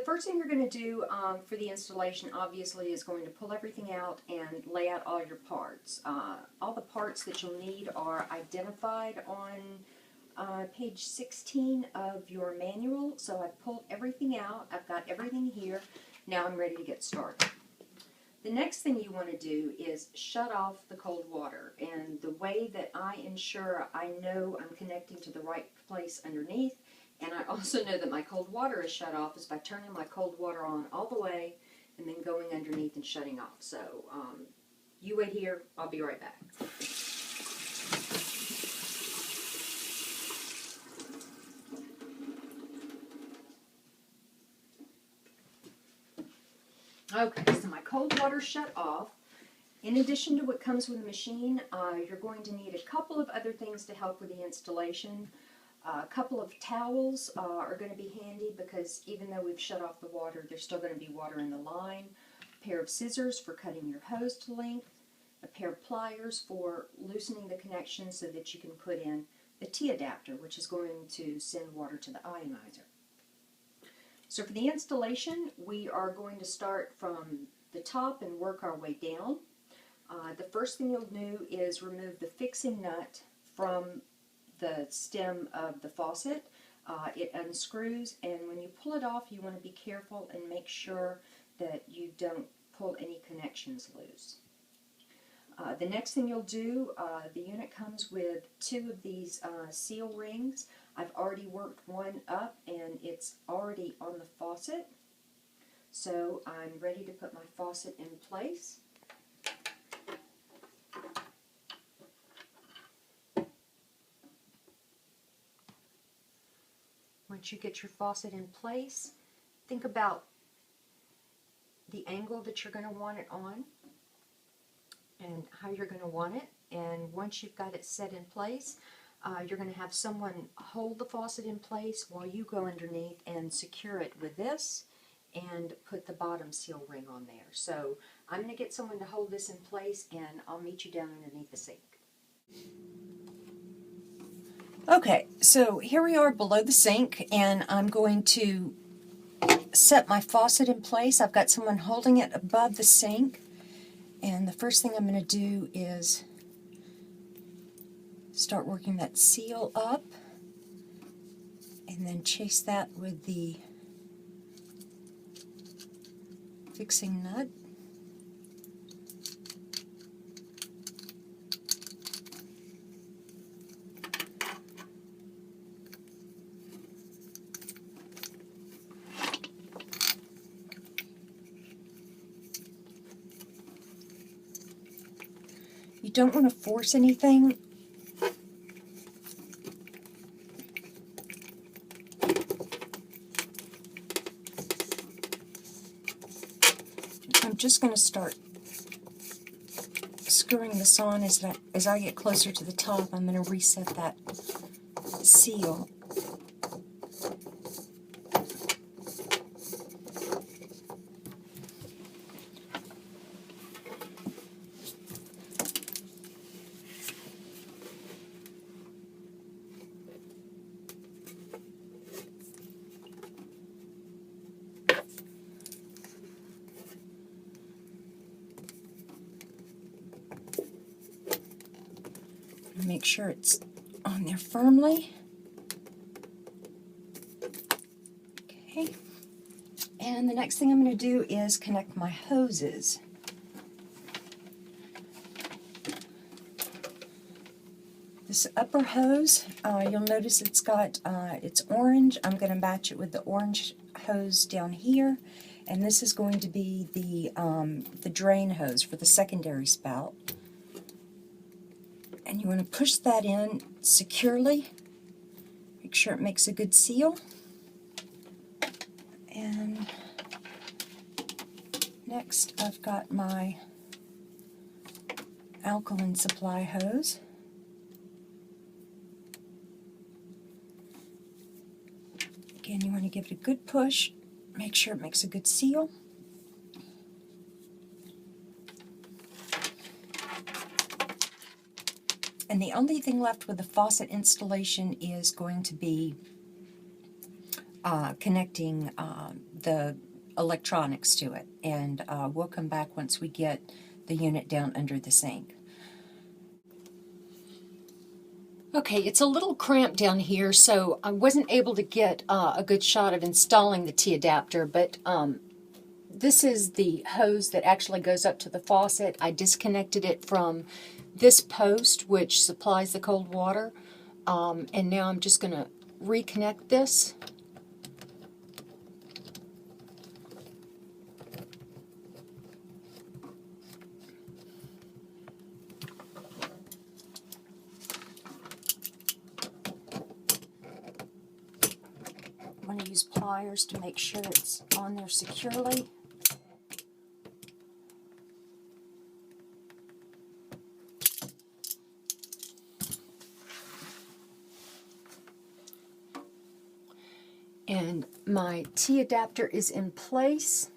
first thing you're going to do for the installation, obviously, is going to pull everything out and lay out all your parts. All the parts that you'll need are identified on page 16 of your manual. So I've pulled everything out. I've got everything here. Now I'm ready to get started. The next thing you want to do is shut off the cold water. And the way that I ensure I know I'm connecting to the right place underneath, and I also know that my cold water is shut off, is by turning my cold water on all the way and then going underneath and shutting off. So you wait here, I'll be right back. Okay, so my cold water shut off. In addition to what comes with the machine, you're going to need a couple of other things to help with the installation. A couple of towels are going to be handy because even though we've shut off the water, there's still going to be water in the line. A pair of scissors for cutting your hose to length. A pair of pliers for loosening the connection so that you can put in the T adapter, which is going to send water to the ionizer. So for the installation, we are going to start from the top and work our way down. The first thing you'll do is remove the fixing nut from the stem of the faucet. It unscrews, and when you pull it off, you want to be careful and make sure that you don't pull any connections loose. The next thing you'll do, the unit comes with 2 of these seal rings. I've already worked one up and it's already on the faucet. So I'm ready to put my faucet in place. Once you get your faucet in place, think about the angle that you're going to want it on and how you're going to want it. And once you've got it set in place, you're going to have someone hold the faucet in place while you go underneath and secure it with this and put the bottom seal ring on there. So I'm going to get someone to hold this in place, and I'll meet you down underneath the sink. Okay, so here we are below the sink, and I'm going to set my faucet in place. I've got someone holding it above the sink, and the first thing I'm going to do is start working that seal up and then chase that with the fixing nut. You don't want to force anything. I'm just going to start screwing this on as I get closer to the top. I'm going to reset that seal. Make sure it's on there firmly. Okay. And the next thing I'm going to do is connect my hoses. This upper hose, you'll notice it's got, it's orange. I'm going to match it with the orange hose down here. And this is going to be the drain hose for the secondary spout. And you want to push that in securely. Make sure it makes a good seal. And next I've got my alkaline supply hose. Again, you want to give it a good push. Make sure it makes a good seal. And the only thing left with the faucet installation is going to be connecting the electronics to it, and we'll come back once we get the unit down under the sink. Okay, it's a little cramped down here, so I wasn't able to get a good shot of installing the T-adapter, but this is the hose that actually goes up to the faucet. I disconnected it from this post, which supplies the cold water, and now I'm just going to reconnect this. I want to use pliers to make sure it's on there securely. And my T-adapter is in place.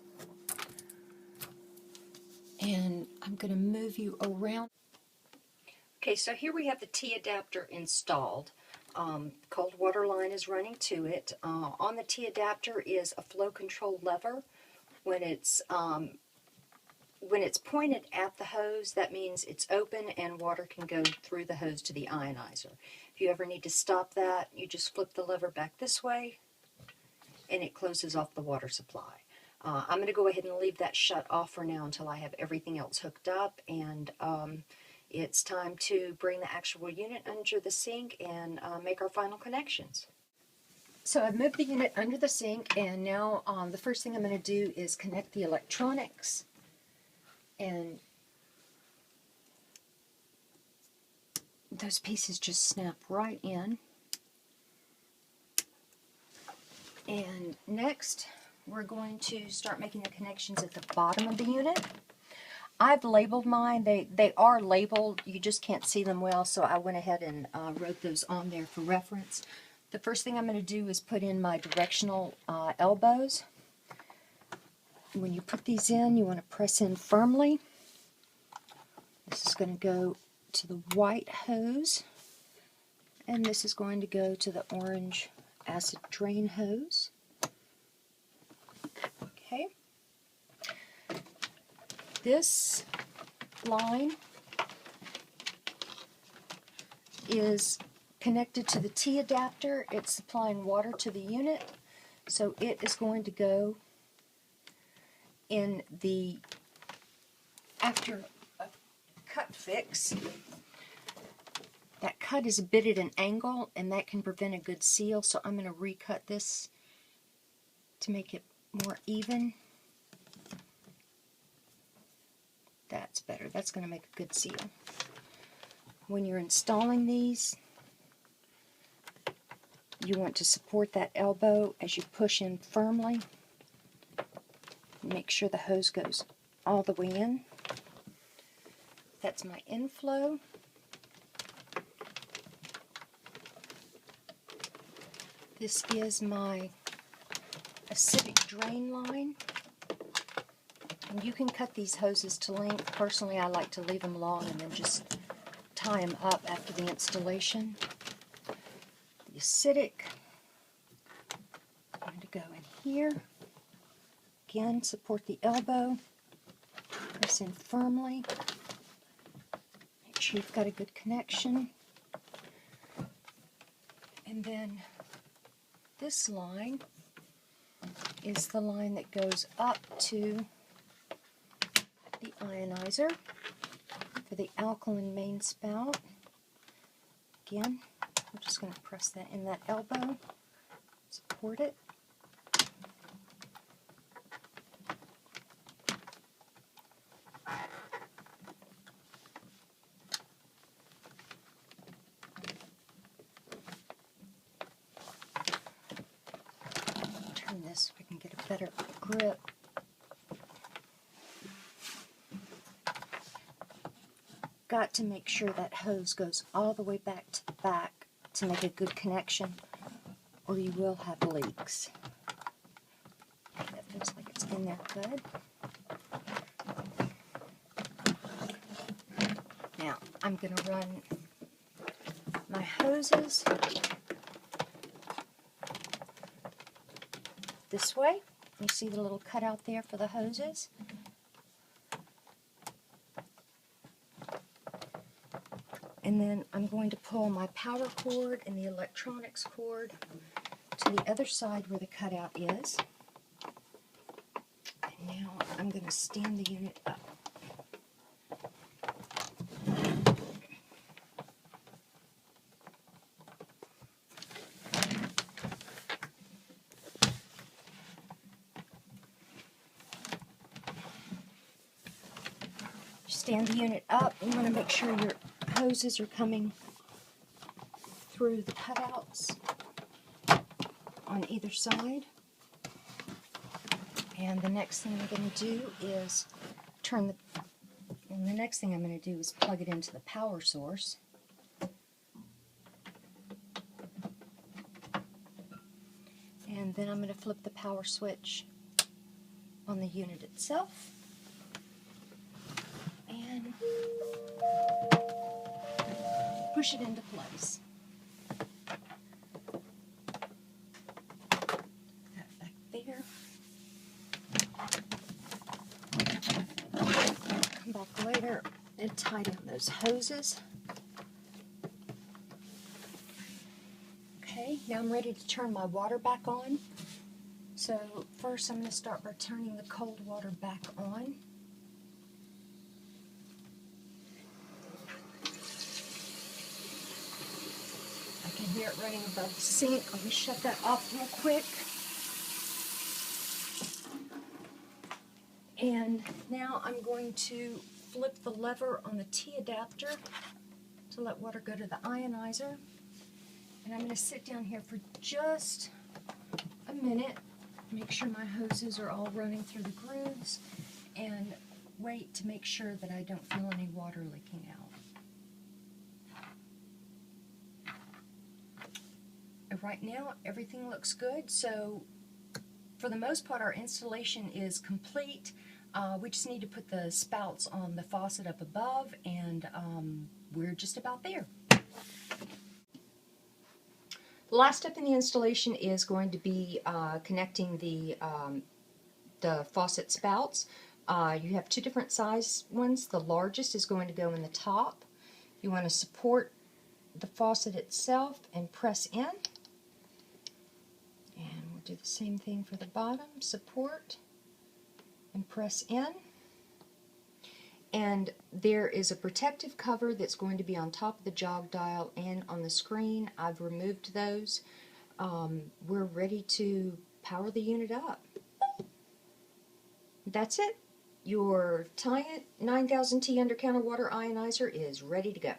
And I'm going to move you around. Okay, so here we have the T-adapter installed. Cold water line is running to it. On the T-adapter is a flow control lever. When it's pointed at the hose, that means it's open and water can go through the hose to the ionizer. If you ever need to stop that, you just flip the lever back this way and it closes off the water supply. I'm going to go ahead and leave that shut off for now until I have everything else hooked up, and it's time to bring the actual unit under the sink and make our final connections. So I've moved the unit under the sink, and now the first thing I'm going to do is connect the electronics. And those pieces just snap right in. And next, we're going to start making the connections at the bottom of the unit. I've labeled mine. They are labeled. You just can't see them well, so I went ahead and wrote those on there for reference. The first thing I'm going to do is put in my directional elbows. When you put these in, you want to press in firmly. This is going to go to the white hose, and this is going to go to the orange acid drain hose. Okay. This line is connected to the T-adapter. It's supplying water to the unit, so it is going to go in the, after a cut fix. That cut is a bit at an angle, and that can prevent a good seal, so I'm going to recut this to make it more even. That's better. That's going to make a good seal. When you're installing these, you want to support that elbow as you push in firmly. Make sure the hose goes all the way in. That's my inflow. This is my acidic drain line. And you can cut these hoses to length. Personally, I like to leave them long and then just tie them up after the installation. The acidic, I'm going to go in here. Again, support the elbow. Press in firmly. Make sure you've got a good connection. And then this line is the line that goes up to the ionizer for the alkaline main spout. Again, I'm just going to press that in that elbow, support it. Turn this so we can get a better grip. Got to make sure that hose goes all the way back to the back to make a good connection, or you will have leaks. That feels like it's in there good. Now I'm going to run my hoses this way. You see the little cutout there for the hoses. And then I'm going to pull my power cord and the electronics cord to the other side where the cutout is. And now I'm going to stand the unit up. Stand the unit up. You want to make sure your hoses are coming through the cutouts on either side. And the next thing I'm going to do is plug it into the power source. And then I'm going to flip the power switch on the unit itself. And push it into place. That back there. Come back later and tie down those hoses. Okay, now I'm ready to turn my water back on. So first I'm going to start by turning the cold water back on. I can hear it running above the sink. Let me shut that off real quick. And now I'm going to flip the lever on the T adapter to let water go to the ionizer. And I'm going to sit down here for just a minute, make sure my hoses are all running through the grooves, and wait to make sure that I don't feel any water leaking out. Right now, everything looks good, so for the most part, our installation is complete. We just need to put the spouts on the faucet up above, and we're just about there. The last step in the installation is going to be connecting the faucet spouts. You have two different size ones. The largest is going to go in the top. You want to support the faucet itself and press in. And we'll do the same thing for the bottom. Support and press in. And there is a protective cover that's going to be on top of the jog dial and on the screen. I've removed those. We're ready to power the unit up. That's it. Your Tyent 9000T undercounter water ionizer is ready to go.